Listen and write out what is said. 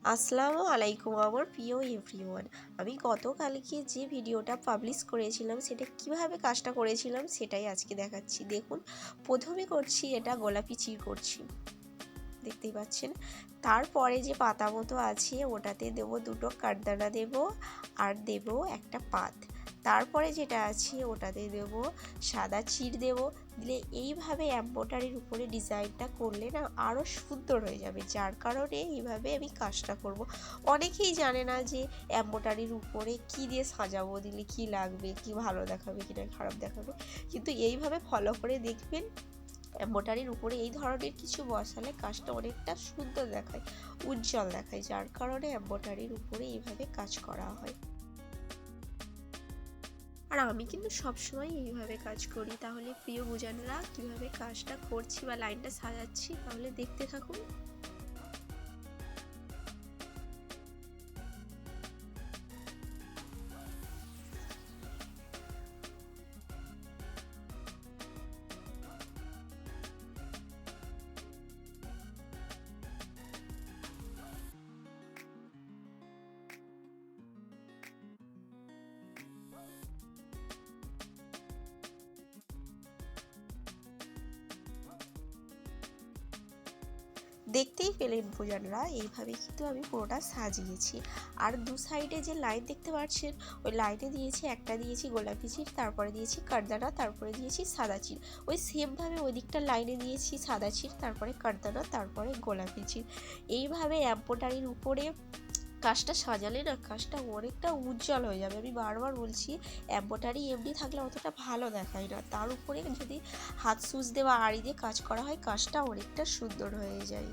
আসসালামু আলাইকুম আমার প্রিয় এভরিওয়ান। আমি গতকালকে যে ভিডিওটা পাবলিশ করেছিলাম সেটা কিভাবে কাজটা করেছিলাম সেটাই আজকে দেখাচ্ছি। দেখুন, প্রথমে করছি এটা গোলাপি চির করছি, দেখতেই পাচ্ছেন। তারপরে যে পাতা মতো আছে ওটাতে দেবো দুটো কাঠদানা, দেব আর দেব একটা পাত। তারপরে যেটা আছে ওটাতে দেব সাদা চির, দেব। দিলে এইভাবে এমব্রয়ডারির উপরে ডিজাইনটা করলে না আরও সুন্দর হয়ে যাবে, যার কারণে এইভাবে আমি কাজটা করব। অনেকেই জানে না যে এমব্রয়ডারির উপরে কী দিয়ে সাজাবো, দিলে কি লাগবে, কি ভালো দেখাবে কি না খারাপ দেখাবে, কিন্তু এইভাবে ফলো করে দেখবেন এমব্রয়ডারির উপরে এই ধরনের কিছু বসালে কাজটা অনেকটা সুন্দর দেখায়, উজ্জ্বল দেখায়, যার কারণে এমব্রয়ডারির উপরে এইভাবে কাজ করা হয়। আর আমি কিন্তু সবসময় এইভাবে কাজ করি। তাহলে প্রিয় বুঝানরা কীভাবে কাজটা করছি বা লাইনটা সাজাচ্ছি, তাহলে দেখতে থাকুন। দেখতেই পেলেন ভুজানরা, এইভাবে কিন্তু আমি পুরোটা সাজিয়েছি। আর দু সাইডে যে লাইন দেখতে পাচ্ছেন, ওই লাইনে দিয়েছি, একটা দিয়েছি গোলাপি চির, তারপরে দিয়েছি কাঠদানা, তারপরে দিয়েছি সাদা চির। ওই সেমভাবে ওই দিকটা লাইনে দিয়েছি সাদা চির, তারপরে কাঠদানা, তারপরে গোলাপি চির। এইভাবে এমব্রয়ডারির উপরে কাজটা সাজালে না কাজটা অনেকটা উজ্জ্বল হয়ে যাবে। আমি বারবার বলছি, এমব্রয়ডারি এমনি থাকলে অতটা ভালো দেখায় না, তার উপরে যদি হাত সুচ দেওয়া আড়ি দিয়ে কাজ করা হয় কাজটা অনেকটা সুন্দর হয়ে যায়।